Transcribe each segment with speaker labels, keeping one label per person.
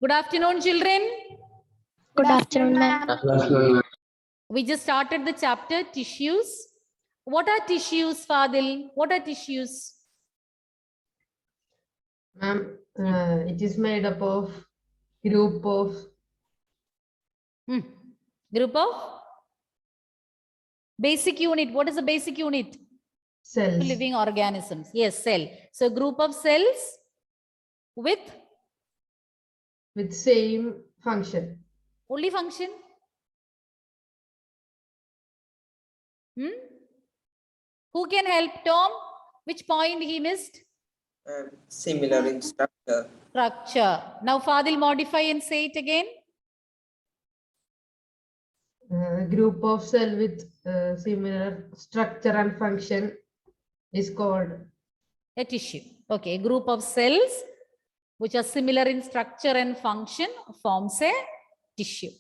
Speaker 1: Good afternoon, children.
Speaker 2: Good afternoon, ma'am.
Speaker 1: We just started the chapter tissues. What are tissues, Fadil? What are tissues?
Speaker 3: Ma'am, it is made up of group of
Speaker 1: Group of basic unit. What is the basic unit?
Speaker 3: cells.
Speaker 1: Living organisms. Yes, cell. So group of cells with
Speaker 3: Same function.
Speaker 1: only function. Who can help Tom? Which point he missed?
Speaker 4: Similar in structure.
Speaker 1: Structure. Now Fadil, modify and say it again.
Speaker 3: Group of cell with similar structure and function is called
Speaker 1: a tissue. Okay, a group of cells which are similar in structure and function forms a tissue.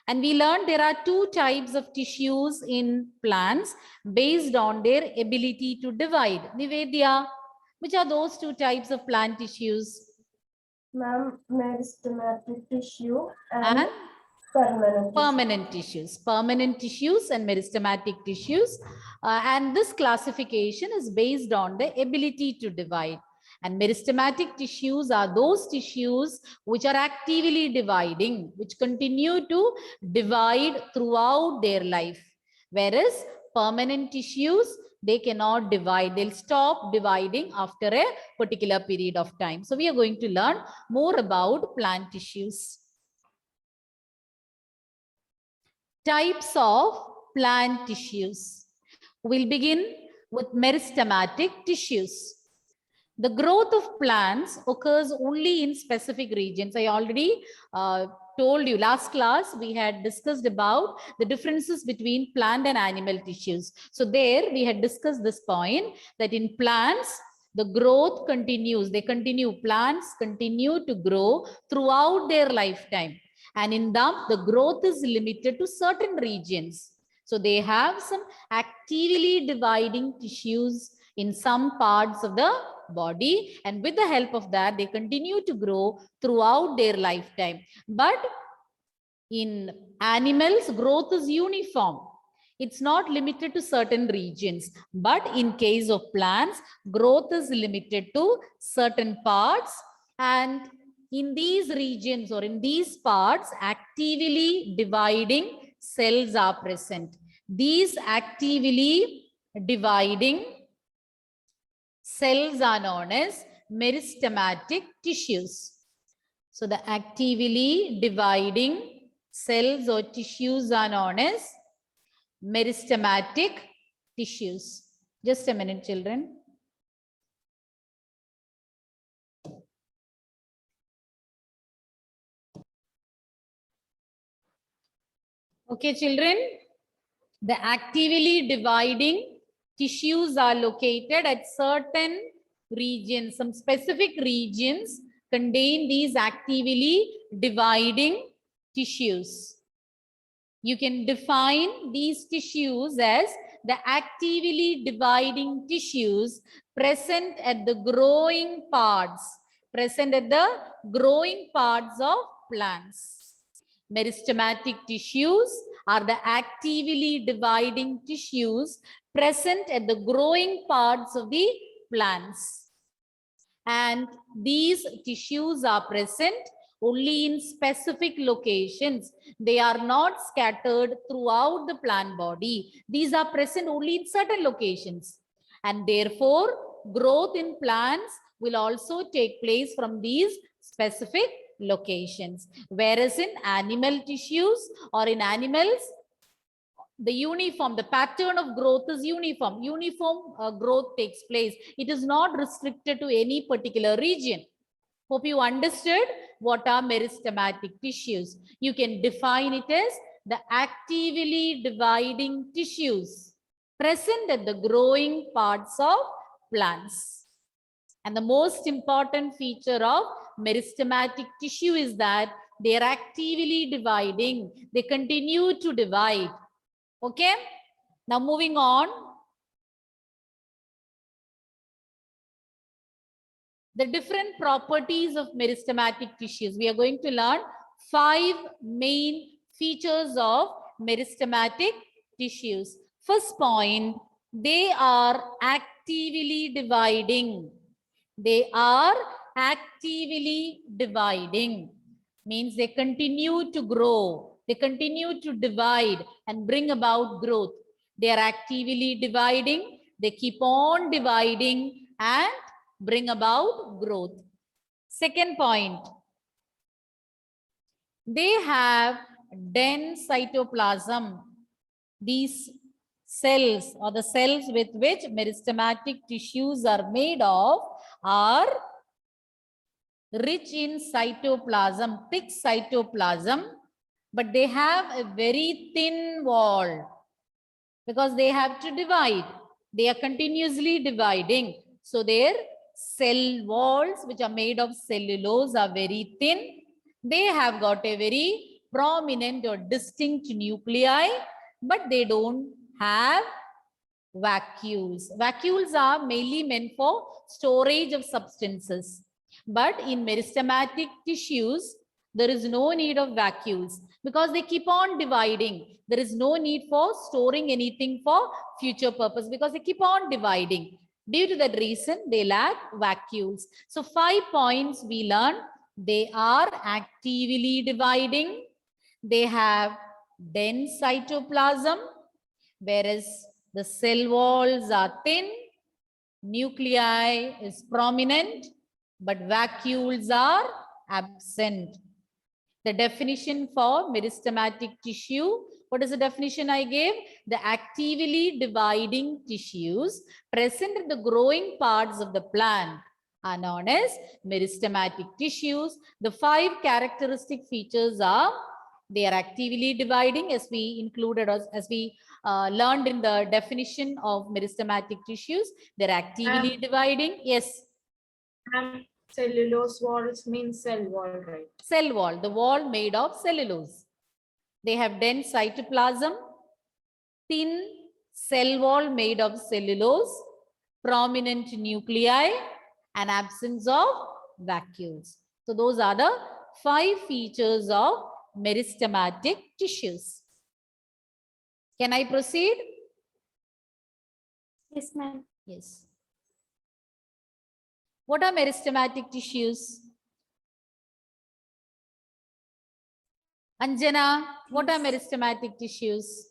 Speaker 1: And we learned there are two types of tissues in plants based on their ability to divide. Nivedya, which are those two types of plant tissues?
Speaker 2: Ma'am, meristematic tissue
Speaker 1: And
Speaker 2: permanent
Speaker 1: tissues. Permanent tissues and meristematic tissues. And this classification is based on the ability to divide. And meristematic tissues are those tissues which are actively dividing, which continue to divide throughout their life. Whereas permanent tissues, they cannot divide. They'll stop dividing after a particular period of time. So we are going to learn more about plant tissues. Types of plant tissues. We'll begin with meristematic tissues. The growth of plants occurs only in specific regions. I already told you last class we had discussed about the differences between plant and animal tissues. So there we had discussed this point that in plants the growth continues. Plants continue to grow throughout their lifetime. And in them, the growth is limited to certain regions. So they have some actively dividing tissues in some parts of the body. And with the help of that, they continue to grow throughout their lifetime. But in animals, growth is uniform. It's not limited to certain regions. But in case of plants, growth is limited to certain parts, and in these regions or in these parts, actively dividing cells are present. These actively dividing cells are known as meristematic tissues. So the actively dividing cells or tissues are known as meristematic tissues. Just a minute, children. Okay, children, the actively dividing tissues are located at certain regions. Some specific regions contain these actively dividing tissues. You can define these tissues as the actively dividing tissues present at the growing parts, of plants. Meristematic tissues are the actively dividing tissues present at the growing parts of the plants. And these tissues are present only in specific locations. They are not scattered throughout the plant body. These are present only in certain locations. And therefore, growth in plants will also take place from these specific locations. Whereas in animal tissues or in animals, the pattern of growth is uniform. Growth takes place. It is not restricted to any particular region. Hope you understood what are meristematic tissues. You can define it as the actively dividing tissues present at the growing parts of plants. And the most important feature of meristematic tissue is that they are actively dividing. They continue to divide. Okay, now moving on. the different properties of meristematic tissues. We are going to learn 5 main features of meristematic tissues. First point, they are actively dividing. They are actively dividing. Means they continue to grow. They continue to divide and bring about growth. They are actively dividing. They keep on dividing and bring about growth. Second point, they have dense cytoplasm. These cells, or the cells with which meristematic tissues are made of, are rich in cytoplasm, thick cytoplasm, but they have a very thin wall because they have to divide. They are continuously dividing. So their cell walls, which are made of cellulose, are very thin. They have got a very prominent or distinct nuclei, but they don't have vacuoles. Vacuoles are mainly meant for storage of substances. But in meristematic tissues, there is no need of vacuoles because they keep on dividing. There is no need for storing anything for future purpose because they keep on dividing. Due to that reason, they lack vacuoles. So 5 points we learn. They are actively dividing. They have dense cytoplasm, whereas the cell walls are thin. Nuclei is prominent, but vacuoles are absent. The definition for meristematic tissue, what is the definition I gave? The actively dividing tissues present in the growing parts of the plant are known as meristematic tissues. The 5 characteristic features are, they are actively dividing, as we included, as we learned in the definition of meristematic tissues. They're actively dividing. Yes.
Speaker 5: Cellulose walls means cell wall, right?
Speaker 1: Cell wall, the wall made of cellulose. They have dense cytoplasm, thin cell wall made of cellulose, prominent nuclei, and absence of vacuoles. So those are the 5 features of meristematic tissues. Can I proceed?
Speaker 2: Yes, ma'am.
Speaker 1: Yes. What are meristematic tissues? Anjana, what are meristematic tissues?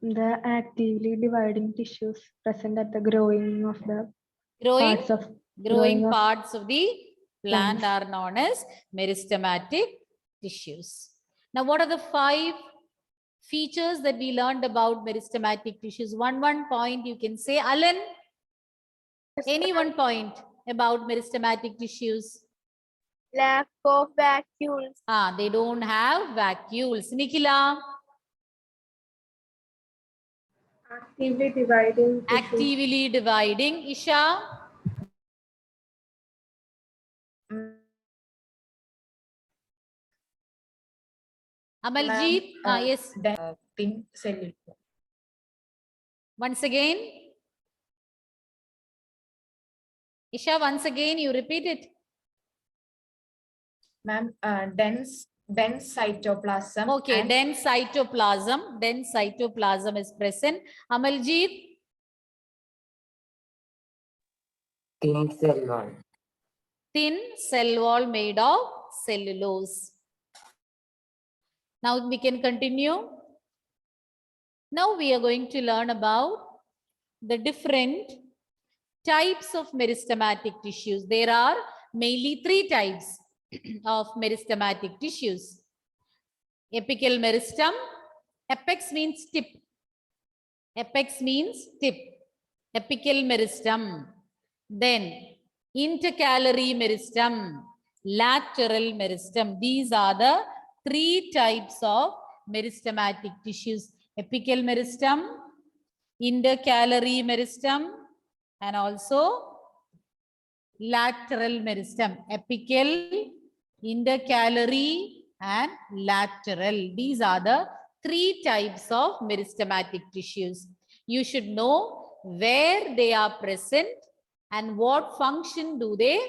Speaker 6: The actively dividing tissues present at the growing of the parts of
Speaker 1: Growing
Speaker 6: of
Speaker 1: parts of the plant
Speaker 6: plants.
Speaker 1: are known as meristematic tissues. Now, what are the 5 features that we learned about meristematic tissues? One point you can say. Alan, any 1 point about meristematic tissues?
Speaker 2: Lack of vacuoles.
Speaker 1: They don't have vacuoles. Nikhila,
Speaker 2: Actively dividing.
Speaker 1: actively dividing. Isha, Amaljeet, yes.
Speaker 5: Thin cellulose.
Speaker 1: Once again. Isha, once again, you repeat it.
Speaker 5: Ma'am, dense cytoplasm.
Speaker 1: Okay,
Speaker 5: and
Speaker 1: dense cytoplasm. Dense cytoplasm is present. Amaljeet,
Speaker 4: Thin cell wall.
Speaker 1: thin cell wall made of cellulose. Now we can continue. Now we are going to learn about the different types of meristematic tissues. There are mainly 3 types of meristematic tissues. Apical meristem. Apex means tip. Apex means tip. Apical meristem. Then intercalary meristem, lateral meristem. These are the 3 types of meristematic tissues. Apical meristem, intercalary meristem, and also lateral meristem. Apical, intercalary, and lateral. These are the 3 types of meristematic tissues. You should know where they are present and what function do they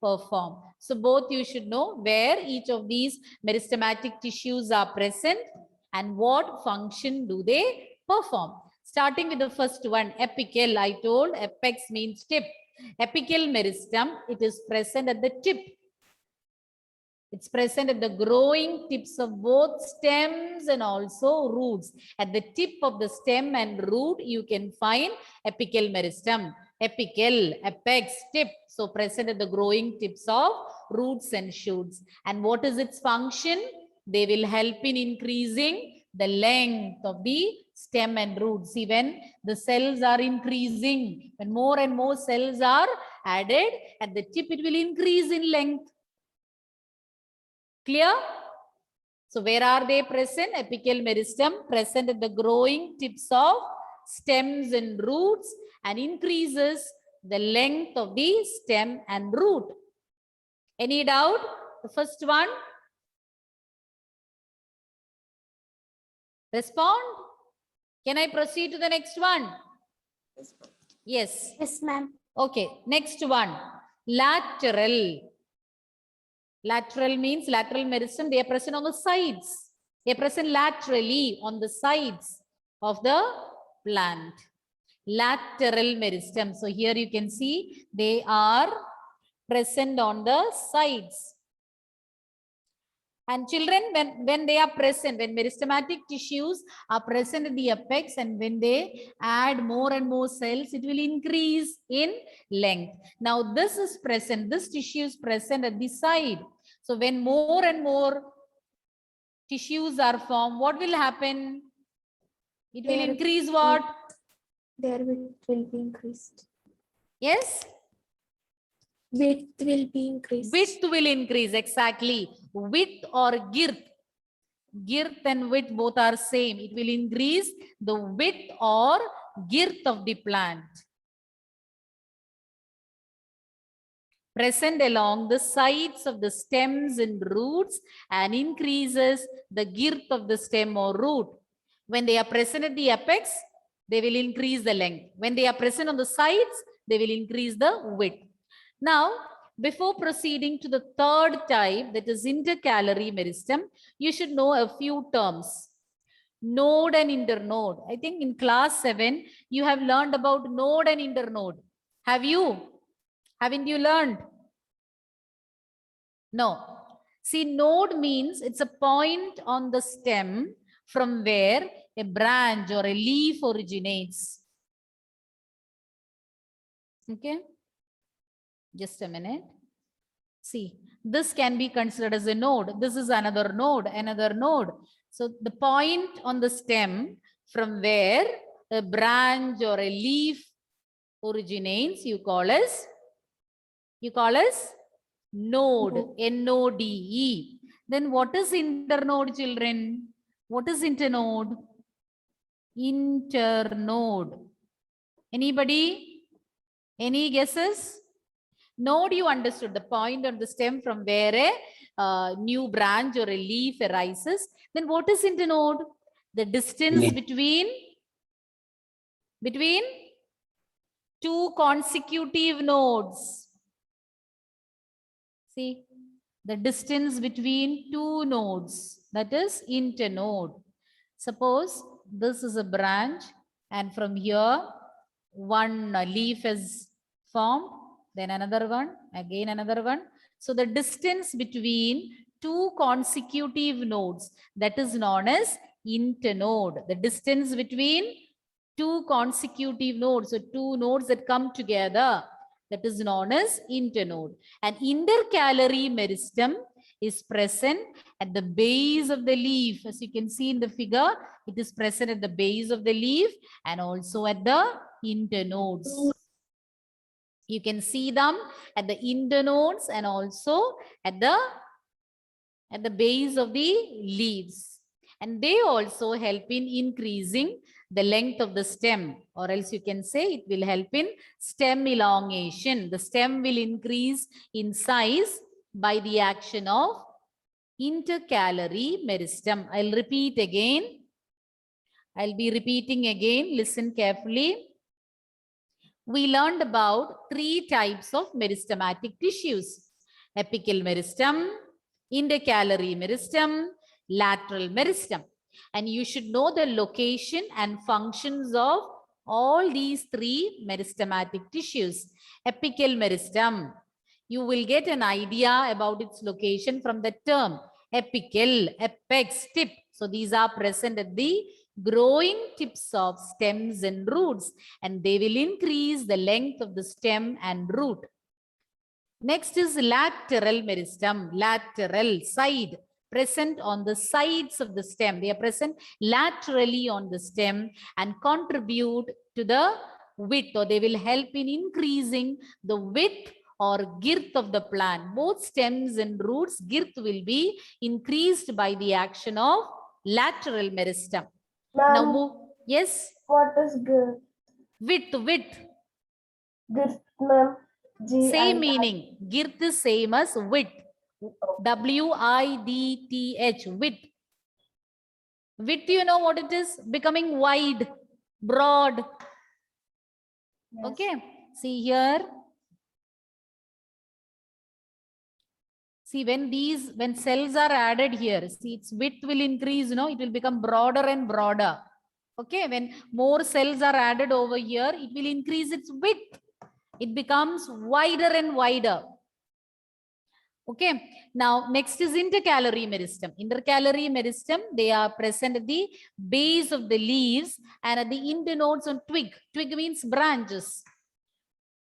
Speaker 1: perform. So both you should know where each of these meristematic tissues are present and what function do they perform. Starting with the first one, apical. I told apex means tip. Apical meristem, it is present at the tip. It's present at the growing tips of both stems and also roots. At the tip of the stem and root, you can find apical meristem. Apical, apex, tip. So present at the growing tips of roots and shoots. And what is its function? They will help in increasing the length of the stem and root. See, when the cells are increasing, when more and more cells are added, at the tip it will increase in length. Clear? So where are they present? Apical meristem present at the growing tips of stems and roots and increases the length of the stem and root. Any doubt? The first one? Respond? Can I proceed to the next one? Yes.
Speaker 2: Yes, ma'am.
Speaker 1: Okay, next one. Lateral. Lateral means lateral meristem. They are present on the sides. They are present laterally on the sides of the plant. Lateral meristem. So here you can see they are present on the sides. And children, when they are present, when meristematic tissues are present at the apex and when they add more and more cells, it will increase in length. Now this is present, this tissue is present at the side. So when more and more tissues are formed, what will happen? It will increase what?
Speaker 2: Their width will be increased.
Speaker 1: Yes?
Speaker 2: Width will be increased.
Speaker 1: Width will increase, exactly. Width or girth. Girth and width both are same. It will increase the width or girth of the plant. Present along the sides of the stems and roots and increases the girth of the stem or root. When they are present at the apex, they will increase the length. When they are present on the sides, they will increase the width. Now, before proceeding to the third type, that is intercalary meristem, you should know a few terms. Node and internode. I think in class 7, you have learned about node and internode. Have you? Haven't you learned? No. See, node means it's a point on the stem from where a branch or a leaf originates. Okay. Just a minute. See, this can be considered as a node. This is another node, another node. So the point on the stem from where a branch or a leaf originates, you call as node, N-O-D-E. Then what is internode, children? What is internode? Internode. Anybody? Any guesses? Node, you understood, the point on the stem from where a new branch or a leaf arises. Then what is internode? The distance between two consecutive nodes. See, the distance between two nodes, that is internode. Suppose this is a branch and from here one leaf is formed, then another one, again another one. So the distance between two consecutive nodes, that is known as internode. The distance between two consecutive nodes, so two nodes that come together, that is known as internode. And intercalary meristem is present at the base of the leaf. As you can see in the figure, it is present at the base of the leaf and also at the internodes. You can see them at the internodes and also at the base of the leaves. And they also help in increasing the length of the stem, or else you can say it will help in stem elongation. The stem will increase in size by the action of intercalary meristem. I'll repeat again. I'll be repeating again. Listen carefully. we learned about 3 types of meristematic tissues: apical meristem, intercalary meristem, lateral meristem. And you should know the location and functions of all these 3 meristematic tissues. Apical meristem, you will get an idea about its location from the term apical, apex, tip. So these are present at the growing tips of stems and roots, and they will increase the length of the stem and root. Next is lateral meristem, lateral, side, present on the sides of the stem. They are present laterally on the stem and contribute to the width, or they will help in increasing the width or girth of the plant. Both stems and roots, girth will be increased by the action of lateral meristem. Now move. Yes,
Speaker 2: What is good?
Speaker 1: width.
Speaker 2: This, ma'am.
Speaker 1: Same meaning. Girth is same as width. width. Width, you know what it is? Becoming wide, broad. Okay. See here. See, when cells are added here, see, its width will increase, it will become broader and broader. Okay. When more cells are added over here, it will increase its width. It becomes wider and wider. Okay. Now, next is intercalary meristem. Intercalary meristem, they are present at the base of the leaves and at the internodes on twig. Twig means branches.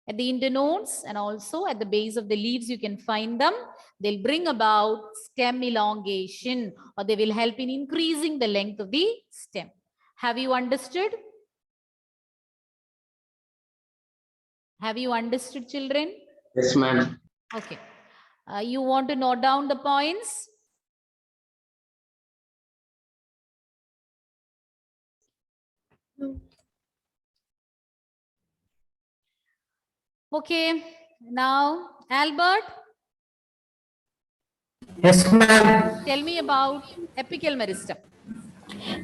Speaker 1: At the internodes and also at the base of the leaves, you can find them. They'll bring about stem elongation, or they will help in increasing the length of the stem. Have you understood? Have you understood, children?
Speaker 4: Yes, ma'am.
Speaker 1: Okay. You want to note down the points?
Speaker 2: No.
Speaker 1: Okay. Now, Albert,
Speaker 4: Yes, ma'am.
Speaker 1: tell me about apical meristem.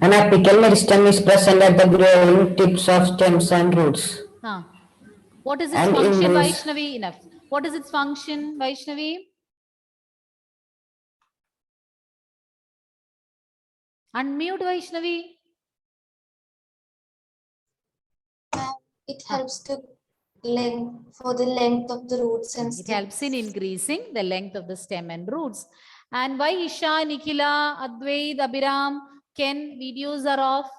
Speaker 4: An apical meristem is present at the growing tips of stems and roots.
Speaker 1: What is its
Speaker 4: And
Speaker 1: function,
Speaker 4: in this-
Speaker 1: Vaishnavi? Enough. What is its function, Vaishnavi? Unmute, Vaishnavi.
Speaker 2: It helps to for the length of the roots and
Speaker 1: It helps in increasing the length of the stem and roots. And why Isha, Nikhila, Advait, Abhiram, Ken, videos are off?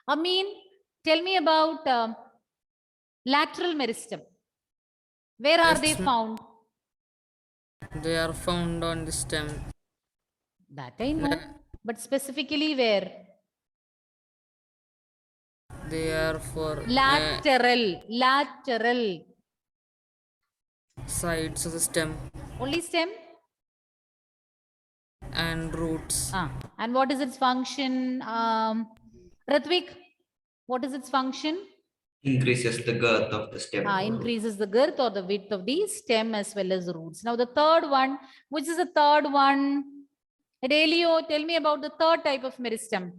Speaker 1: Amin, tell me about lateral meristem. Where are they found?
Speaker 7: They are found on the stem.
Speaker 1: That I know. But specifically where?
Speaker 7: They are for
Speaker 1: Lateral.
Speaker 7: sides of the stem
Speaker 1: Only stem?
Speaker 7: and roots.
Speaker 1: And what is its function? Ratvik, what is its function?
Speaker 8: Increases the girth of the stem.
Speaker 1: Increases the girth or the width of the stem as well as the roots. Now the third one, which is the third one? Adelio, tell me about the third type of meristem.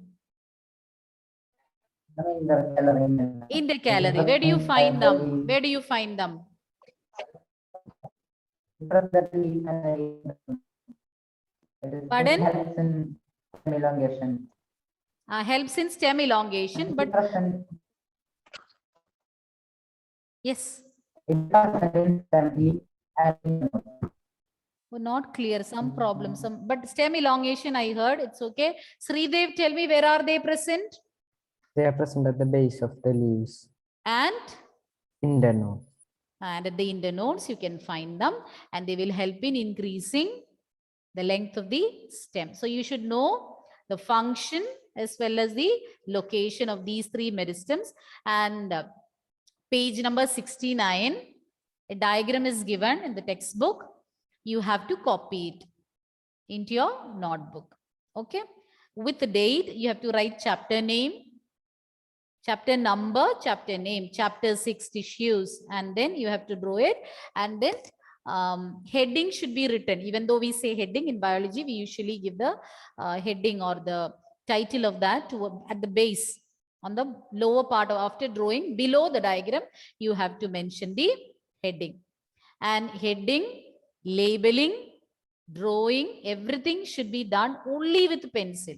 Speaker 1: Intercalary. Where do you find them? Where do you find them? Pardon?
Speaker 9: Elongation.
Speaker 1: Helps in stem elongation, but yes. Not clear, some problems, but stem elongation I heard, it's okay. Sridev, tell me, where are they present?
Speaker 9: They are present at the base of the leaves.
Speaker 1: And?
Speaker 9: Internode.
Speaker 1: And at the internodes, you can find them, and they will help in increasing the length of the stem. So you should know the function as well as the location of these 3 meristems. And page number 69, a diagram is given in the textbook. You have to copy it into your notebook. Okay. With the date, you have to write chapter name, chapter number, chapter name, chapter 6 tissues, and then you have to draw it. And then heading should be written. Even though we say heading in biology, we usually give the heading or the title of that at the base. On the lower part of, after drawing, below the diagram, you have to mention the heading. And heading, labeling, drawing, everything should be done only with pencil.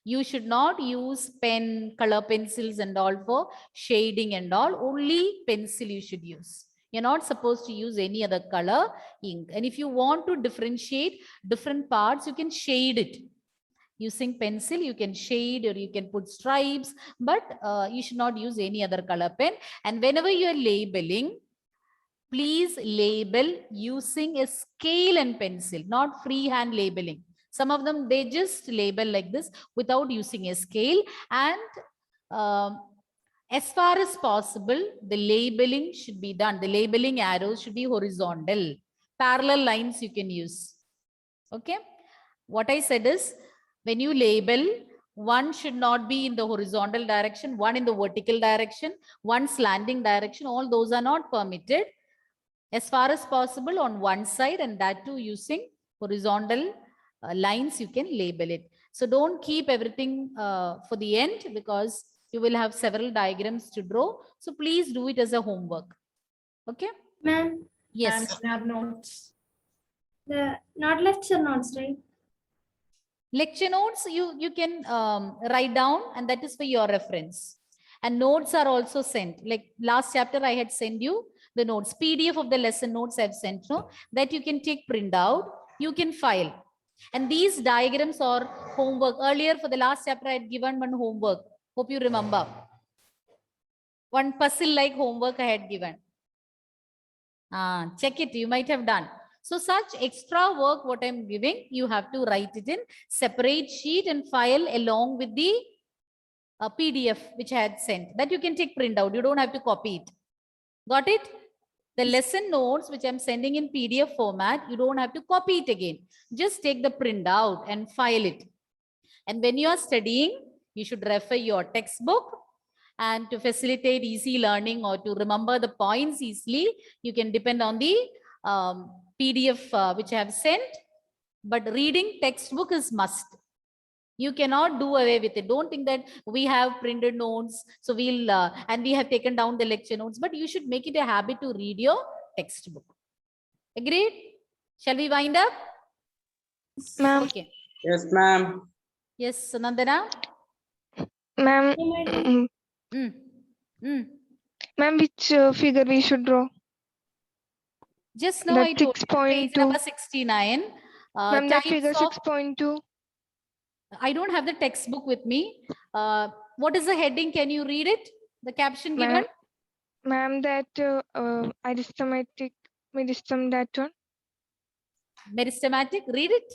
Speaker 1: You should not use pen, color pencils and all for shading and all. Only pencil you should use. You're not supposed to use any other color ink. And if you want to differentiate different parts, you can shade it. Using pencil, you can shade or you can put stripes, but you should not use any other color pen. And whenever you are labeling, please label using a scale and pencil, not freehand labeling. Some of them, they just label like this without using a scale. And as far as possible, the labeling should be done. The labeling arrows should be horizontal. Parallel lines you can use. Okay. What I said is, when you label, one should not be in the horizontal direction, one in the vertical direction, one slanting direction. All those are not permitted. As far as possible on one side, and that too using horizontal lines, you can label it. So don't keep everything for the end, because you will have several diagrams to draw. So please do it as a homework. Okay.
Speaker 2: Ma'am,
Speaker 1: Yes.
Speaker 5: And our notes.
Speaker 2: not lecture notes, right?
Speaker 1: Lecture notes you can write down, and that is for your reference. And notes are also sent. Like last chapter, I had sent you the notes. PDF of the lesson notes I've sent you, that you can take print out. You can file. And these diagrams are homework. Earlier for the last chapter, I had given one homework. Hope you remember. One puzzle-like homework I had given. Check it. You might have done. So such extra work, what I'm giving, you have to write it in separate sheet and file along with the PDF which I had sent. That you can take print out. You don't have to copy it. Got it? The lesson notes which I'm sending in PDF format, you don't have to copy it again. Just take the print out and file it. And when you are studying, you should refer your textbook. And to facilitate easy learning or to remember the points easily, you can depend on the PDF which I have sent. But reading textbook is must. You cannot do away with it. Don't think that we have printed notes, so we'll and we have taken down the lecture notes, but you should make it a habit to read your textbook. Agreed? Shall we wind up?
Speaker 6: Ma'am,
Speaker 1: Okay.
Speaker 8: Yes, ma'am.
Speaker 1: Yes, Nandana?
Speaker 6: ma'am, ma'am, which figure we should draw?
Speaker 1: Just now
Speaker 6: That
Speaker 1: I told you, page
Speaker 6: 6.2.
Speaker 1: number 69.
Speaker 6: Ma'am, that figure
Speaker 1: Types of,
Speaker 6: 6.2.
Speaker 1: I don't have the textbook with me. What is the heading? Can you read it? The caption given?
Speaker 6: Ma'am, ma'am, that arithmetic, meristem, that one.
Speaker 1: Meristematic, read it.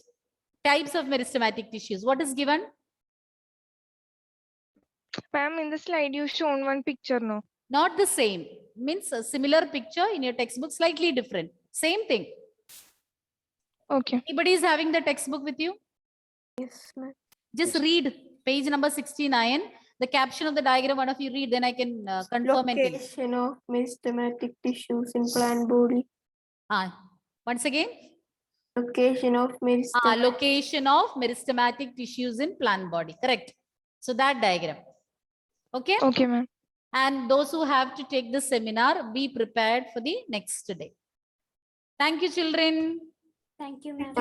Speaker 1: Types of meristematic tissues. What is given?
Speaker 6: Ma'am, in the slide you shown one picture, no?
Speaker 1: Not the same. Means a similar picture in your textbook, slightly different. Same thing.
Speaker 6: Okay.
Speaker 1: Anybody is having the textbook with you?
Speaker 6: Yes, ma'am.
Speaker 1: Just read page number 69. The caption of the diagram, one of you read, then I can confirm and tell.
Speaker 2: Location of meristematic tissues in plant body.
Speaker 1: Once again.
Speaker 2: Location of meristematic.
Speaker 1: Location of meristematic tissues in plant body. Correct. So that diagram. Okay.
Speaker 6: Okay, ma'am.
Speaker 1: And those who have to take the seminar, be prepared for the next day. Thank you, children.
Speaker 2: Thank you, ma'am.